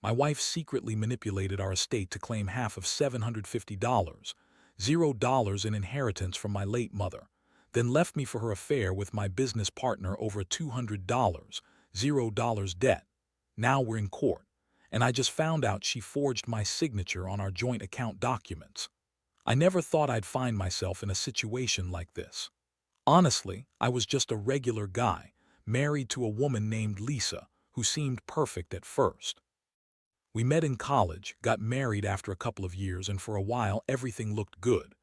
My wife secretly manipulated our estate to claim half of $750, $0 in inheritance from my late mother, then left me for her affair with my business partner over $200, $0 debt. Now we're in court, and I just found out she forged my signature on our joint account documents. I never thought I'd find myself in a situation like this. Honestly, I was just a regular guy, married to a woman named Lisa, who seemed perfect at first. We met in college, got married after a couple of years, and for a while everything looked good.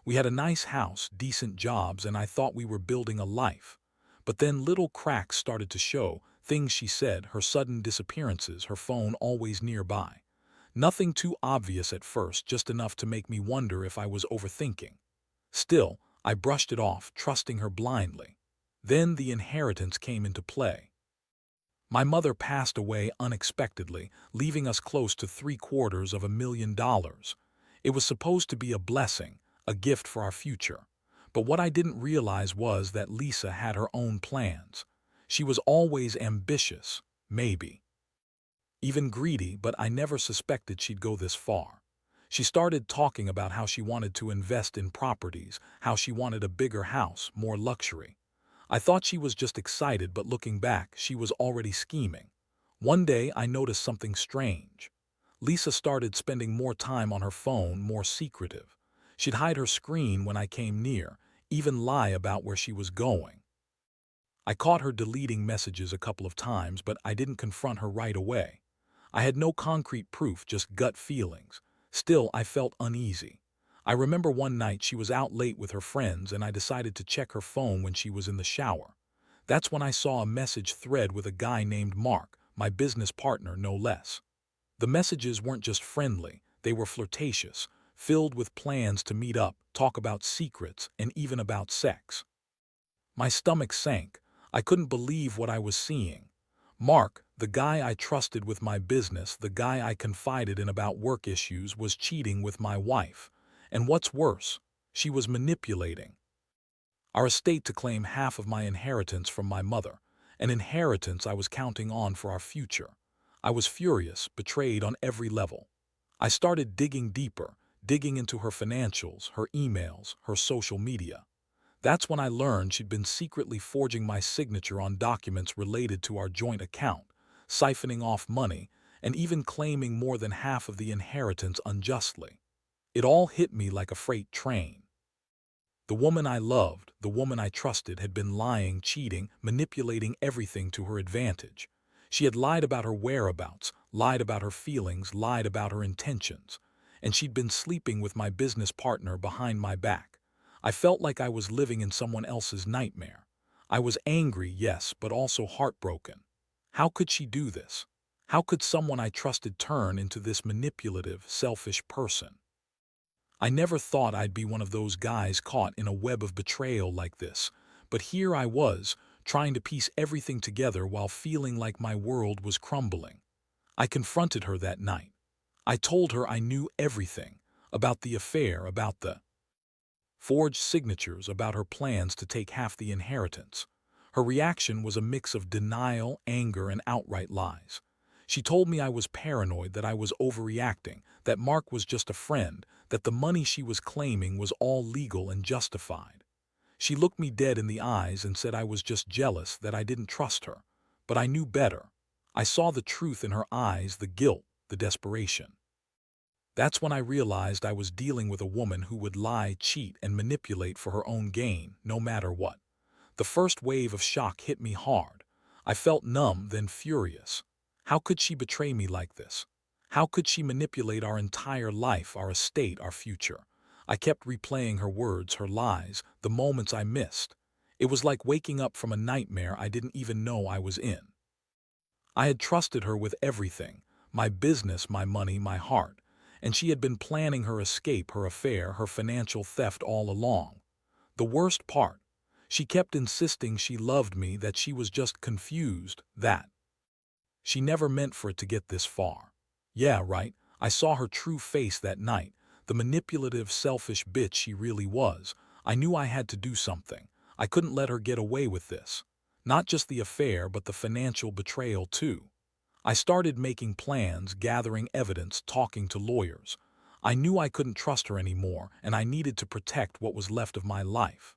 We had a nice house, decent jobs, and I thought we were building a life. But then little cracks started to show, things she said, her sudden disappearances, her phone always nearby. Nothing too obvious at first, just enough to make me wonder if I was overthinking. Still, I brushed it off, trusting her blindly. Then the inheritance came into play. My mother passed away unexpectedly, leaving us close to $750,000. It was supposed to be a blessing, a gift for our future. But what I didn't realize was that Lisa had her own plans. She was always ambitious, maybe even greedy, but I never suspected she'd go this far. She started talking about how she wanted to invest in properties, how she wanted a bigger house, more luxury. I thought she was just excited, but looking back, she was already scheming. One day, I noticed something strange. Lisa started spending more time on her phone, more secretive. She'd hide her screen when I came near, even lie about where she was going. I caught her deleting messages a couple of times, but I didn't confront her right away. I had no concrete proof, just gut feelings. Still, I felt uneasy. I remember one night she was out late with her friends, and I decided to check her phone when she was in the shower. That's when I saw a message thread with a guy named Mark, my business partner no less. The messages weren't just friendly, they were flirtatious, filled with plans to meet up, talk about secrets, and even about sex. My stomach sank. I couldn't believe what I was seeing. Mark, the guy I trusted with my business, the guy I confided in about work issues, was cheating with my wife. And what's worse, she was manipulating our estate to claim half of my inheritance from my mother, an inheritance I was counting on for our future. I was furious, betrayed on every level. I started digging deeper, digging into her financials, her emails, her social media. That's when I learned she'd been secretly forging my signature on documents related to our joint account, siphoning off money, and even claiming more than half of the inheritance unjustly. It all hit me like a freight train. The woman I loved, the woman I trusted, had been lying, cheating, manipulating everything to her advantage. She had lied about her whereabouts, lied about her feelings, lied about her intentions. And she'd been sleeping with my business partner behind my back. I felt like I was living in someone else's nightmare. I was angry, yes, but also heartbroken. How could she do this? How could someone I trusted turn into this manipulative, selfish person? I never thought I'd be one of those guys caught in a web of betrayal like this, but here I was, trying to piece everything together while feeling like my world was crumbling. I confronted her that night. I told her I knew everything about the affair, about the forged signatures, about her plans to take half the inheritance. Her reaction was a mix of denial, anger, and outright lies. She told me I was paranoid, that I was overreacting, that Mark was just a friend, that the money she was claiming was all legal and justified. She looked me dead in the eyes and said I was just jealous, that I didn't trust her. But I knew better. I saw the truth in her eyes, the guilt, the desperation. That's when I realized I was dealing with a woman who would lie, cheat, and manipulate for her own gain, no matter what. The first wave of shock hit me hard. I felt numb, then furious. How could she betray me like this? How could she manipulate our entire life, our estate, our future? I kept replaying her words, her lies, the moments I missed. It was like waking up from a nightmare I didn't even know I was in. I had trusted her with everything, my business, my money, my heart, and she had been planning her escape, her affair, her financial theft all along. The worst part, she kept insisting she loved me, that she was just confused, that she never meant for it to get this far. Yeah, right, I saw her true face that night, the manipulative, selfish bitch she really was. I knew I had to do something. I couldn't let her get away with this. Not just the affair, but the financial betrayal too. I started making plans, gathering evidence, talking to lawyers. I knew I couldn't trust her anymore, and I needed to protect what was left of my life.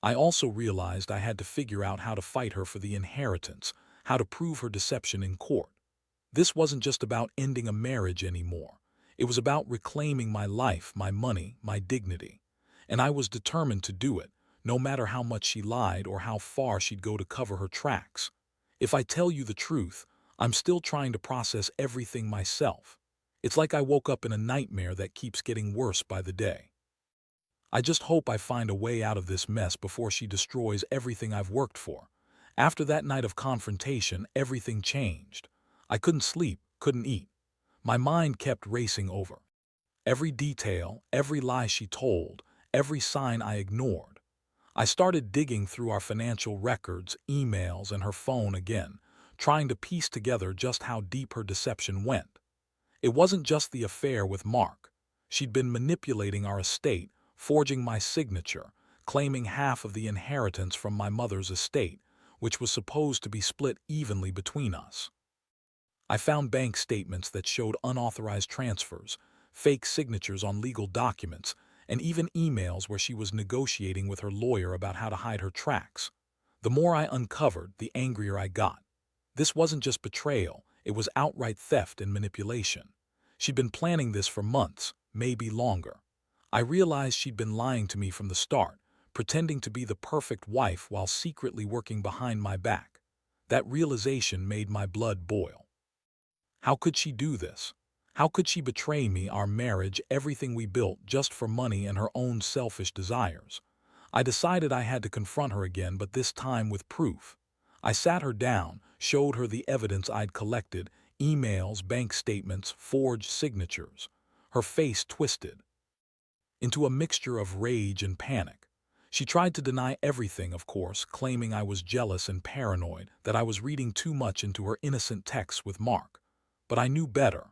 I also realized I had to figure out how to fight her for the inheritance, how to prove her deception in court. This wasn't just about ending a marriage anymore. It was about reclaiming my life, my money, my dignity. And I was determined to do it, no matter how much she lied or how far she'd go to cover her tracks. If I tell you the truth, I'm still trying to process everything myself. It's like I woke up in a nightmare that keeps getting worse by the day. I just hope I find a way out of this mess before she destroys everything I've worked for. After that night of confrontation, everything changed. I couldn't sleep, couldn't eat. My mind kept racing over every detail, every lie she told, every sign I ignored. I started digging through our financial records, emails, and her phone again, trying to piece together just how deep her deception went. It wasn't just the affair with Mark. She'd been manipulating our estate, forging my signature, claiming half of the inheritance from my mother's estate, which was supposed to be split evenly between us. I found bank statements that showed unauthorized transfers, fake signatures on legal documents, and even emails where she was negotiating with her lawyer about how to hide her tracks. The more I uncovered, the angrier I got. This wasn't just betrayal, it was outright theft and manipulation. She'd been planning this for months, maybe longer. I realized she'd been lying to me from the start, pretending to be the perfect wife while secretly working behind my back. That realization made my blood boil. How could she do this? How could she betray me, our marriage, everything we built, just for money and her own selfish desires? I decided I had to confront her again, but this time with proof. I sat her down, showed her the evidence I'd collected, emails, bank statements, forged signatures. Her face twisted into a mixture of rage and panic. She tried to deny everything, of course, claiming I was jealous and paranoid, that I was reading too much into her innocent texts with Mark. But I knew better.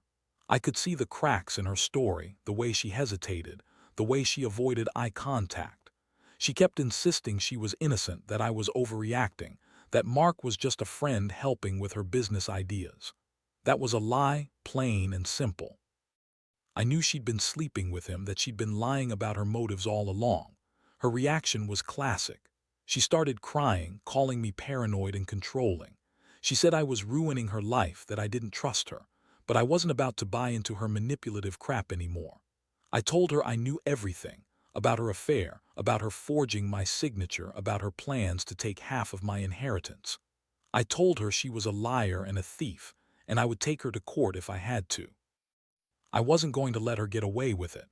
I could see the cracks in her story, the way she hesitated, the way she avoided eye contact. She kept insisting she was innocent, that I was overreacting, that Mark was just a friend helping with her business ideas. That was a lie, plain and simple. I knew she'd been sleeping with him, that she'd been lying about her motives all along. Her reaction was classic. She started crying, calling me paranoid and controlling. She said I was ruining her life, that I didn't trust her, but I wasn't about to buy into her manipulative crap anymore. I told her I knew everything, about her affair, about her forging my signature, about her plans to take half of my inheritance. I told her she was a liar and a thief, and I would take her to court if I had to. I wasn't going to let her get away with it.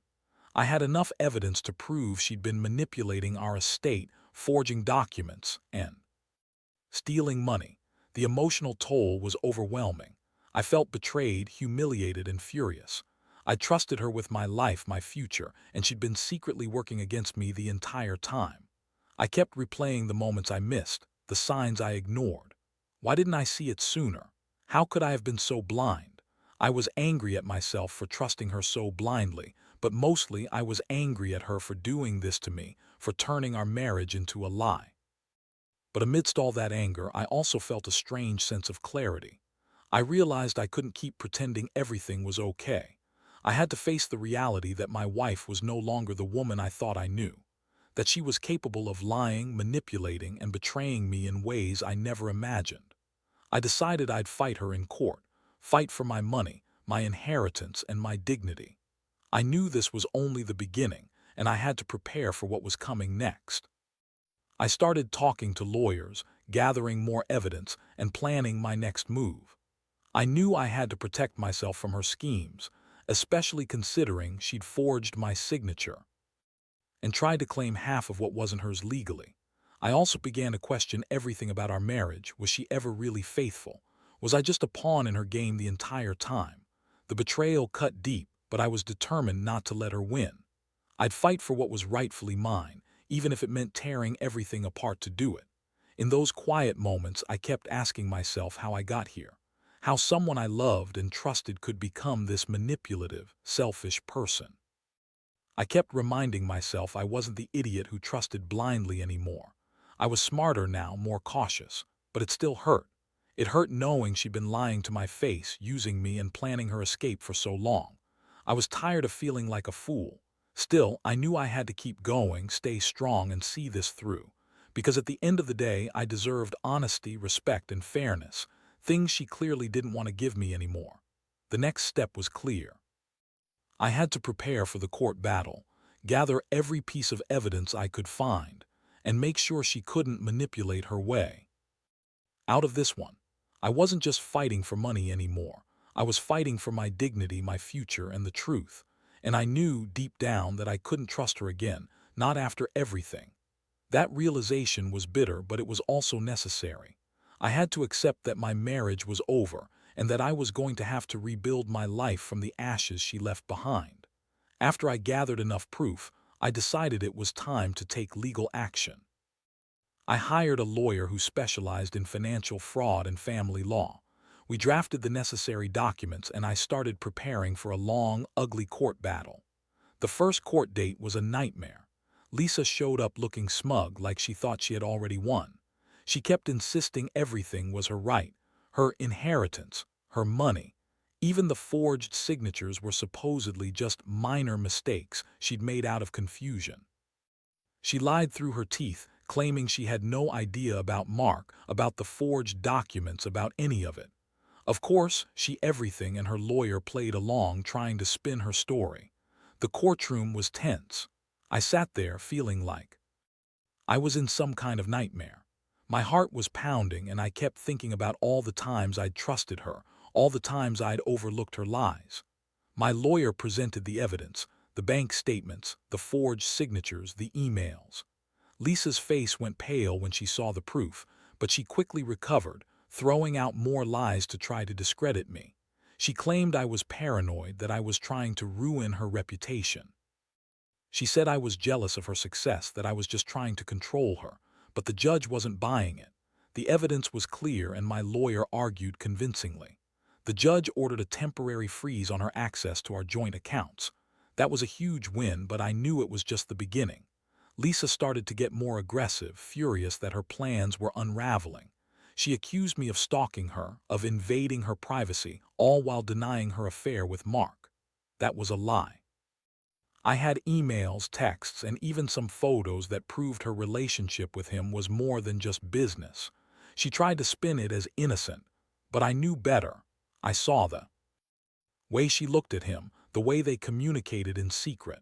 I had enough evidence to prove she'd been manipulating our estate, forging documents, and stealing money. The emotional toll was overwhelming. I felt betrayed, humiliated, and furious. I trusted her with my life, my future, and she'd been secretly working against me the entire time. I kept replaying the moments I missed, the signs I ignored. Why didn't I see it sooner? How could I have been so blind? I was angry at myself for trusting her so blindly, but mostly I was angry at her for doing this to me, for turning our marriage into a lie. But amidst all that anger, I also felt a strange sense of clarity. I realized I couldn't keep pretending everything was okay. I had to face the reality that my wife was no longer the woman I thought I knew, that she was capable of lying, manipulating, and betraying me in ways I never imagined. I decided I'd fight her in court, fight for my money, my inheritance, and my dignity. I knew this was only the beginning, and I had to prepare for what was coming next. I started talking to lawyers, gathering more evidence, and planning my next move. I knew I had to protect myself from her schemes, especially considering she'd forged my signature and tried to claim half of what wasn't hers legally. I also began to question everything about our marriage. Was she ever really faithful? Was I just a pawn in her game the entire time? The betrayal cut deep, but I was determined not to let her win. I'd fight for what was rightfully mine, even if it meant tearing everything apart to do it. In those quiet moments, I kept asking myself how I got here, how someone I loved and trusted could become this manipulative, selfish person. I kept reminding myself I wasn't the idiot who trusted blindly anymore. I was smarter now, more cautious, but it still hurt. It hurt knowing she'd been lying to my face, using me and planning her escape for so long. I was tired of feeling like a fool. Still, I knew I had to keep going, stay strong, and see this through. Because at the end of the day, I deserved honesty, respect, and fairness, things she clearly didn't want to give me anymore. The next step was clear. I had to prepare for the court battle, gather every piece of evidence I could find, and make sure she couldn't manipulate her way out of this one. I wasn't just fighting for money anymore. I was fighting for my dignity, my future, and the truth. And I knew deep down that I couldn't trust her again, not after everything. That realization was bitter, but it was also necessary. I had to accept that my marriage was over and that I was going to have to rebuild my life from the ashes she left behind. After I gathered enough proof, I decided it was time to take legal action. I hired a lawyer who specialized in financial fraud and family law. We drafted the necessary documents and I started preparing for a long, ugly court battle. The first court date was a nightmare. Lisa showed up looking smug, like she thought she had already won. She kept insisting everything was her right, her inheritance, her money. Even the forged signatures were supposedly just minor mistakes she'd made out of confusion. She lied through her teeth, claiming she had no idea about Mark, about the forged documents, about any of it. Of course, everything, and her lawyer played along, trying to spin her story. The courtroom was tense. I sat there feeling like I was in some kind of nightmare. My heart was pounding and I kept thinking about all the times I'd trusted her, all the times I'd overlooked her lies. My lawyer presented the evidence, the bank statements, the forged signatures, the emails. Lisa's face went pale when she saw the proof, but she quickly recovered, throwing out more lies to try to discredit me. She claimed I was paranoid, that I was trying to ruin her reputation. She said I was jealous of her success, that I was just trying to control her, but the judge wasn't buying it. The evidence was clear and my lawyer argued convincingly. The judge ordered a temporary freeze on her access to our joint accounts. That was a huge win, but I knew it was just the beginning. Lisa started to get more aggressive, furious that her plans were unraveling. She accused me of stalking her, of invading her privacy, all while denying her affair with Mark. That was a lie. I had emails, texts, and even some photos that proved her relationship with him was more than just business. She tried to spin it as innocent, but I knew better. I saw the way she looked at him, the way they communicated in secret.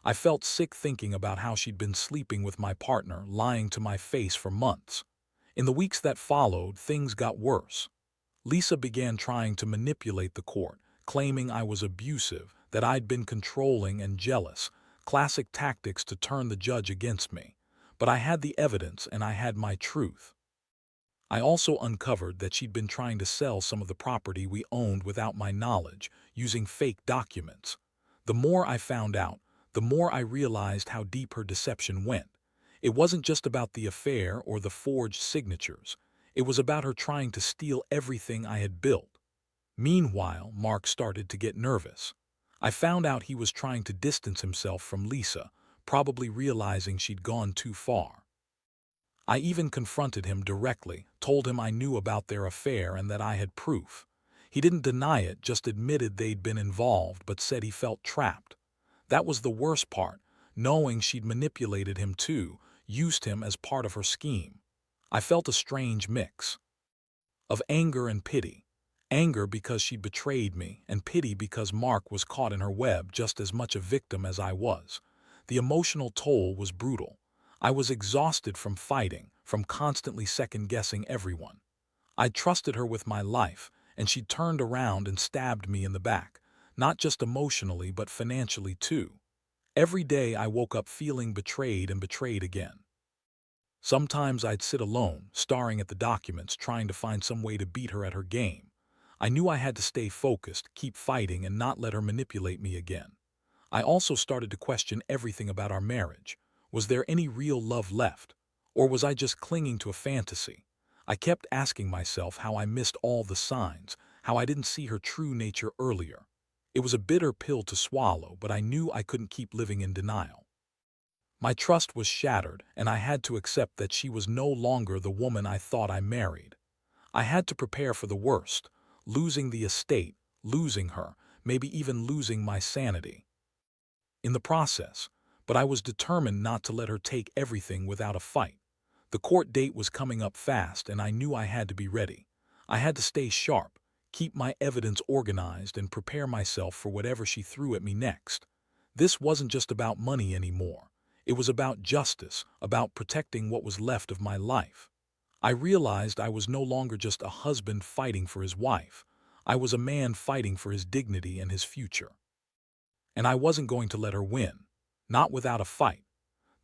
I felt sick thinking about how she'd been sleeping with my partner, lying to my face for months. In the weeks that followed, things got worse. Lisa began trying to manipulate the court, claiming I was abusive, that I'd been controlling and jealous, classic tactics to turn the judge against me. But I had the evidence and I had my truth. I also uncovered that she'd been trying to sell some of the property we owned without my knowledge, using fake documents. The more I found out, the more I realized how deep her deception went. It wasn't just about the affair or the forged signatures. It was about her trying to steal everything I had built. Meanwhile, Mark started to get nervous. I found out he was trying to distance himself from Lisa, probably realizing she'd gone too far. I even confronted him directly, told him I knew about their affair and that I had proof. He didn't deny it, just admitted they'd been involved, but said he felt trapped. That was the worst part, knowing she'd manipulated him too, used him as part of her scheme. I felt a strange mix of anger and pity. Anger because she'd betrayed me, and pity because Mark was caught in her web, just as much a victim as I was. The emotional toll was brutal. I was exhausted from fighting, from constantly second-guessing everyone. I'd trusted her with my life, and she'd turned around and stabbed me in the back, not just emotionally but financially too. Every day I woke up feeling betrayed and betrayed again. Sometimes I'd sit alone, staring at the documents, trying to find some way to beat her at her game. I knew I had to stay focused, keep fighting, and not let her manipulate me again. I also started to question everything about our marriage. Was there any real love left? Or was I just clinging to a fantasy? I kept asking myself how I missed all the signs, how I didn't see her true nature earlier. It was a bitter pill to swallow, but I knew I couldn't keep living in denial. My trust was shattered, and I had to accept that she was no longer the woman I thought I married. I had to prepare for the worst, losing the estate, losing her, maybe even losing my sanity in the process, but I was determined not to let her take everything without a fight. The court date was coming up fast, and I knew I had to be ready. I had to stay sharp, keep my evidence organized, and prepare myself for whatever she threw at me next. This wasn't just about money anymore. It was about justice, about protecting what was left of my life. I realized I was no longer just a husband fighting for his wife. I was a man fighting for his dignity and his future. And I wasn't going to let her win. Not without a fight.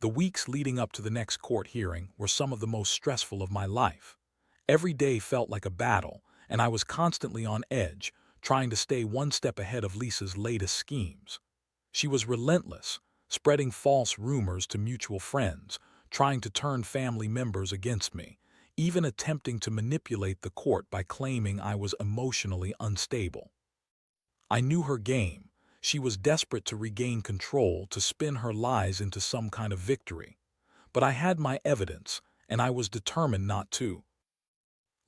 The weeks leading up to the next court hearing were some of the most stressful of my life. Every day felt like a battle, and I was constantly on edge, trying to stay one step ahead of Lisa's latest schemes. She was relentless, spreading false rumors to mutual friends, trying to turn family members against me, even attempting to manipulate the court by claiming I was emotionally unstable. I knew her game. She was desperate to regain control, to spin her lies into some kind of victory. But I had my evidence, and I was determined not to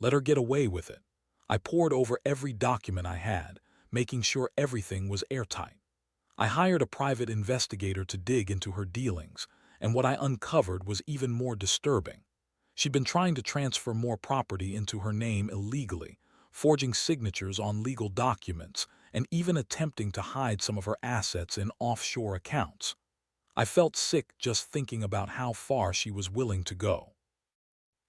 let her get away with it. I pored over every document I had, making sure everything was airtight. I hired a private investigator to dig into her dealings, and what I uncovered was even more disturbing. She'd been trying to transfer more property into her name illegally, forging signatures on legal documents, and even attempting to hide some of her assets in offshore accounts. I felt sick just thinking about how far she was willing to go.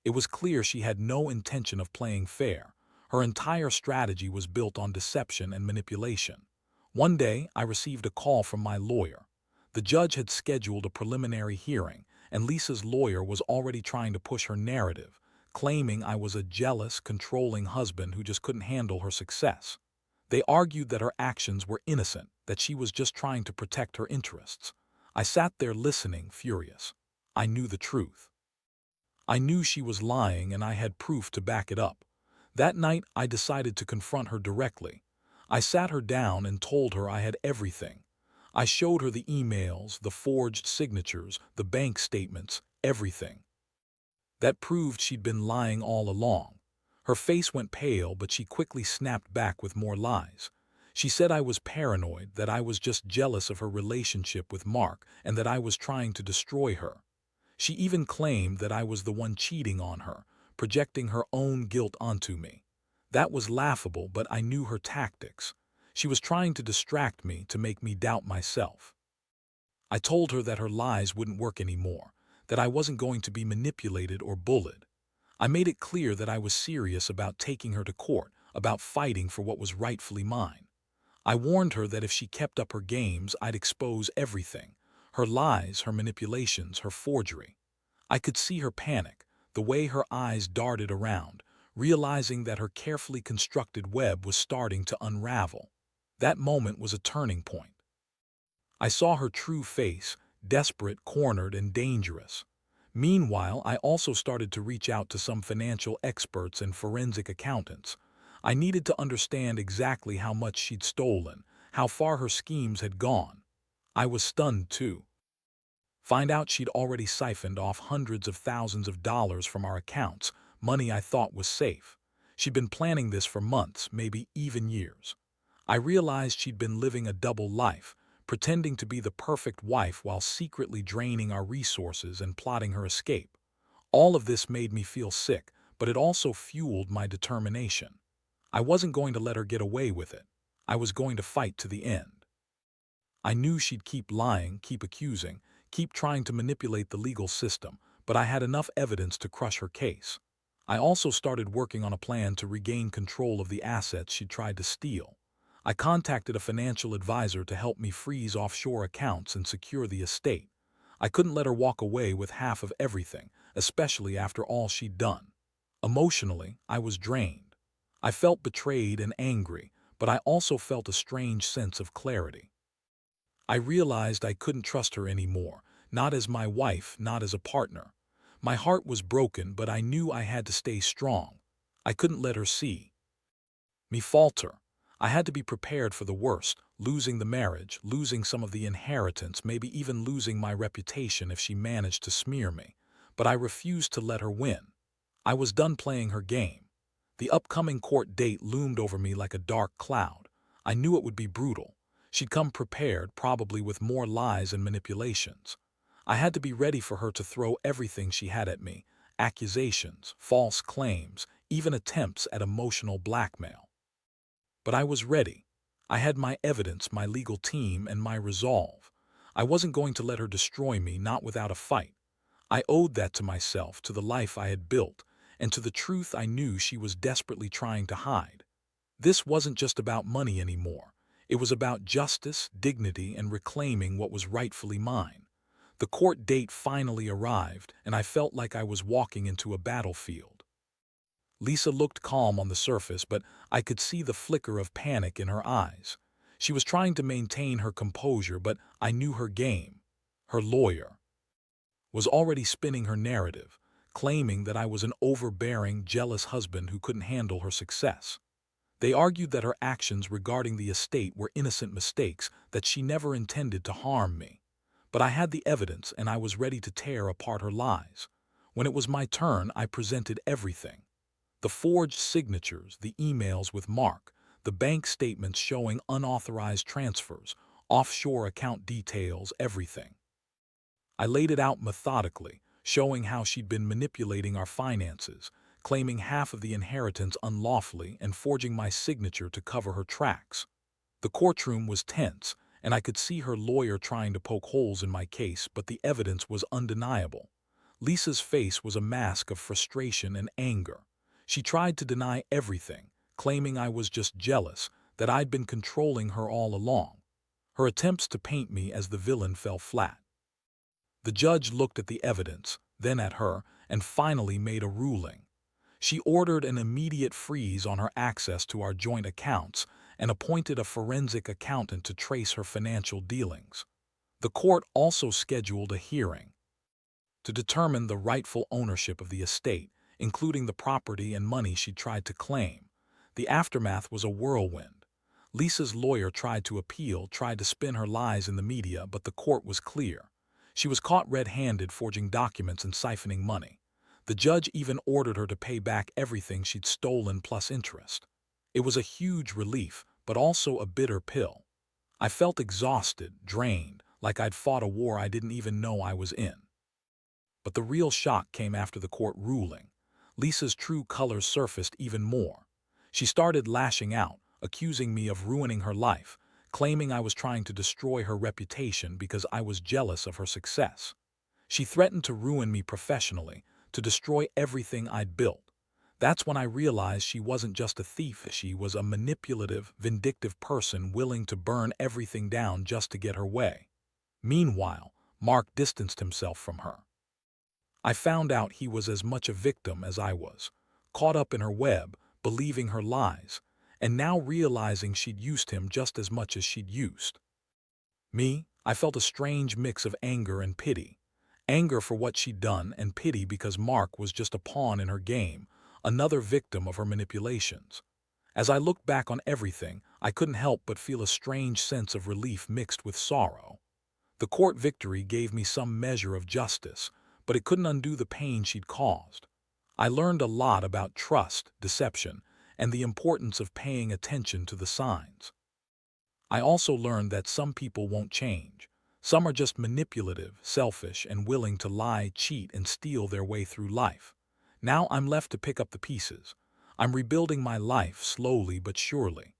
It was clear she had no intention of playing fair. Her entire strategy was built on deception and manipulation. One day, I received a call from my lawyer. The judge had scheduled a preliminary hearing, and Lisa's lawyer was already trying to push her narrative, claiming I was a jealous, controlling husband who just couldn't handle her success. They argued that her actions were innocent, that she was just trying to protect her interests. I sat there listening, furious. I knew the truth. I knew she was lying, and I had proof to back it up. That night, I decided to confront her directly. I sat her down and told her I had everything. I showed her the emails, the forged signatures, the bank statements, everything. That proved she'd been lying all along. Her face went pale, but she quickly snapped back with more lies. She said I was paranoid, that I was just jealous of her relationship with Mark, and that I was trying to destroy her. She even claimed that I was the one cheating on her, projecting her own guilt onto me. That was laughable, but I knew her tactics. She was trying to distract me, to make me doubt myself. I told her that her lies wouldn't work anymore, that I wasn't going to be manipulated or bullied. I made it clear that I was serious about taking her to court, about fighting for what was rightfully mine. I warned her that if she kept up her games, I'd expose everything: her lies, her manipulations, her forgery. I could see her panic, the way her eyes darted around, realizing that her carefully constructed web was starting to unravel. That moment was a turning point. I saw her true face, desperate, cornered, and dangerous. Meanwhile, I also started to reach out to some financial experts and forensic accountants. I needed to understand exactly how much she'd stolen, how far her schemes had gone. I was stunned, too. Find out she'd already siphoned off hundreds of thousands of dollars from our accounts, money I thought was safe. She'd been planning this for months, maybe even years. I realized she'd been living a double life, pretending to be the perfect wife while secretly draining our resources and plotting her escape. All of this made me feel sick, but it also fueled my determination. I wasn't going to let her get away with it. I was going to fight to the end. I knew she'd keep lying, keep accusing, keep trying to manipulate the legal system, but I had enough evidence to crush her case. I also started working on a plan to regain control of the assets she'd tried to steal. I contacted a financial advisor to help me freeze offshore accounts and secure the estate. I couldn't let her walk away with half of everything, especially after all she'd done. Emotionally, I was drained. I felt betrayed and angry, but I also felt a strange sense of clarity. I realized I couldn't trust her anymore, not as my wife, not as a partner. My heart was broken, but I knew I had to stay strong. I couldn't let her see me falter. I had to be prepared for the worst, losing the marriage, losing some of the inheritance, maybe even losing my reputation if she managed to smear me. But I refused to let her win. I was done playing her game. The upcoming court date loomed over me like a dark cloud. I knew it would be brutal. She'd come prepared, probably with more lies and manipulations. I had to be ready for her to throw everything she had at me: accusations, false claims, even attempts at emotional blackmail. But I was ready. I had my evidence, my legal team, and my resolve. I wasn't going to let her destroy me, not without a fight. I owed that to myself, to the life I had built, and to the truth I knew she was desperately trying to hide. This wasn't just about money anymore. It was about justice, dignity, and reclaiming what was rightfully mine. The court date finally arrived, and I felt like I was walking into a battlefield. Lisa looked calm on the surface, but I could see the flicker of panic in her eyes. She was trying to maintain her composure, but I knew her game. Her lawyer was already spinning her narrative, claiming that I was an overbearing, jealous husband who couldn't handle her success. They argued that her actions regarding the estate were innocent mistakes, that she never intended to harm me. But I had the evidence, and I was ready to tear apart her lies. When it was my turn, I presented everything. The forged signatures, the emails with Mark, the bank statements showing unauthorized transfers, offshore account details, everything. I laid it out methodically, showing how she'd been manipulating our finances, claiming half of the inheritance unlawfully, and forging my signature to cover her tracks. The courtroom was tense, and I could see her lawyer trying to poke holes in my case, but the evidence was undeniable. Lisa's face was a mask of frustration and anger. She tried to deny everything, claiming I was just jealous, that I'd been controlling her all along. Her attempts to paint me as the villain fell flat. The judge looked at the evidence, then at her, and finally made a ruling. She ordered an immediate freeze on her access to our joint accounts and appointed a forensic accountant to trace her financial dealings. The court also scheduled a hearing to determine the rightful ownership of the estate, including the property and money she tried to claim. The aftermath was a whirlwind. Lisa's lawyer tried to appeal, tried to spin her lies in the media, but the court was clear. She was caught red-handed forging documents and siphoning money. The judge even ordered her to pay back everything she'd stolen plus interest. It was a huge relief, but also a bitter pill. I felt exhausted, drained, like I'd fought a war I didn't even know I was in. But the real shock came after the court ruling. Lisa's true colors surfaced even more. She started lashing out, accusing me of ruining her life, claiming I was trying to destroy her reputation because I was jealous of her success. She threatened to ruin me professionally, to destroy everything I'd built. That's when I realized she wasn't just a thief, she was a manipulative, vindictive person willing to burn everything down just to get her way. Meanwhile, Mark distanced himself from her. I found out he was as much a victim as I was, caught up in her web, believing her lies, and now realizing she'd used him just as much as she'd used me. I felt a strange mix of anger and pity. Anger for what she'd done, and pity because Mark was just a pawn in her game, another victim of her manipulations. As I looked back on everything, I couldn't help but feel a strange sense of relief mixed with sorrow. The court victory gave me some measure of justice, but it couldn't undo the pain she'd caused. I learned a lot about trust, deception, and the importance of paying attention to the signs. I also learned that some people won't change. Some are just manipulative, selfish, and willing to lie, cheat, and steal their way through life. Now I'm left to pick up the pieces. I'm rebuilding my life slowly but surely.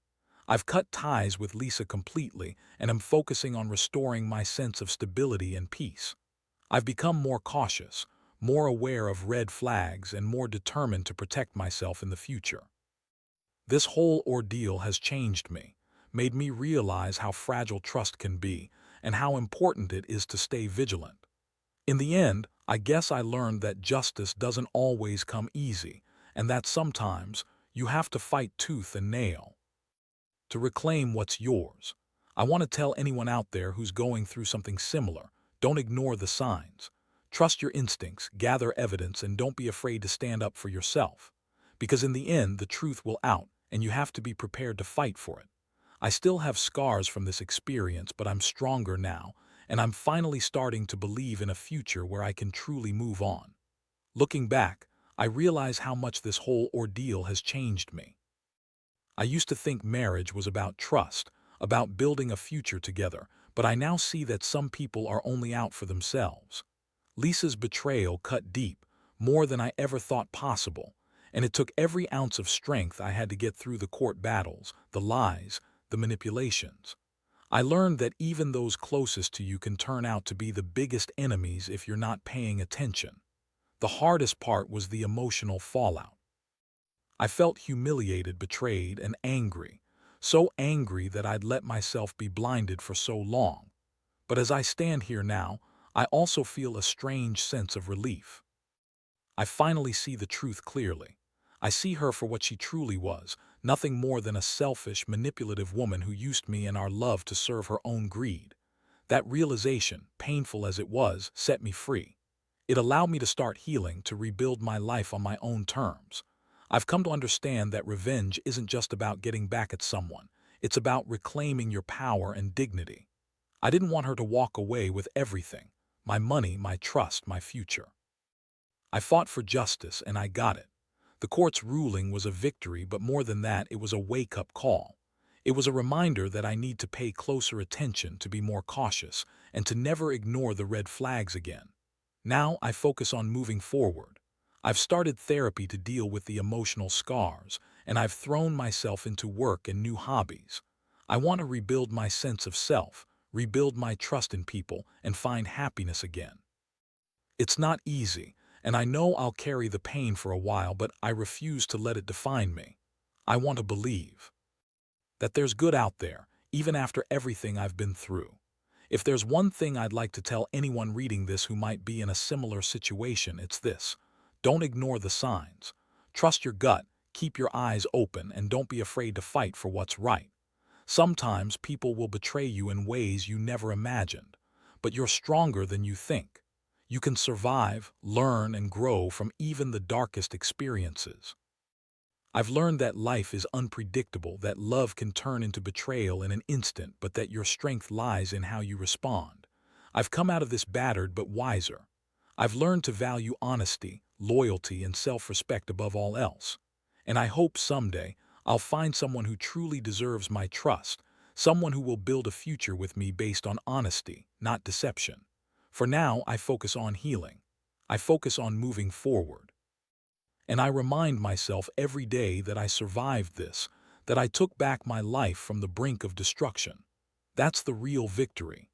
I've cut ties with Lisa completely, and am focusing on restoring my sense of stability and peace. I've become more cautious, more aware of red flags, and more determined to protect myself in the future. This whole ordeal has changed me, made me realize how fragile trust can be, and how important it is to stay vigilant. In the end, I guess I learned that justice doesn't always come easy, and that sometimes you have to fight tooth and nail to reclaim what's yours. I want to tell anyone out there who's going through something similar: don't ignore the signs. Trust your instincts, gather evidence, and don't be afraid to stand up for yourself. Because in the end, the truth will out, and you have to be prepared to fight for it. I still have scars from this experience, but I'm stronger now, and I'm finally starting to believe in a future where I can truly move on. Looking back, I realize how much this whole ordeal has changed me. I used to think marriage was about trust, about building a future together, but I now see that some people are only out for themselves. Lisa's betrayal cut deep, more than I ever thought possible, and it took every ounce of strength I had to get through the court battles, the lies, the manipulations. I learned that even those closest to you can turn out to be the biggest enemies if you're not paying attention. The hardest part was the emotional fallout. I felt humiliated, betrayed, and angry, so angry that I'd let myself be blinded for so long. But as I stand here now, I also feel a strange sense of relief. I finally see the truth clearly. I see her for what she truly was, nothing more than a selfish, manipulative woman who used me and our love to serve her own greed. That realization, painful as it was, set me free. It allowed me to start healing, to rebuild my life on my own terms. I've come to understand that revenge isn't just about getting back at someone. It's about reclaiming your power and dignity. I didn't want her to walk away with everything: my money, my trust, my future. I fought for justice, and I got it. The court's ruling was a victory, but more than that, it was a wake-up call. It was a reminder that I need to pay closer attention, to be more cautious, and to never ignore the red flags again. Now I focus on moving forward. I've started therapy to deal with the emotional scars, and I've thrown myself into work and new hobbies. I want to rebuild my sense of self, rebuild my trust in people, and find happiness again. It's not easy, and I know I'll carry the pain for a while, but I refuse to let it define me. I want to believe that there's good out there, even after everything I've been through. If there's one thing I'd like to tell anyone reading this who might be in a similar situation, it's this: don't ignore the signs. Trust your gut, keep your eyes open, and don't be afraid to fight for what's right. Sometimes people will betray you in ways you never imagined, but you're stronger than you think. You can survive, learn, and grow from even the darkest experiences. I've learned that life is unpredictable, that love can turn into betrayal in an instant, but that your strength lies in how you respond. I've come out of this battered but wiser. I've learned to value honesty, loyalty, and self-respect above all else. And I hope someday I'll find someone who truly deserves my trust, someone who will build a future with me based on honesty, not deception. For now, I focus on healing. I focus on moving forward. And I remind myself every day that I survived this, that I took back my life from the brink of destruction. That's the real victory.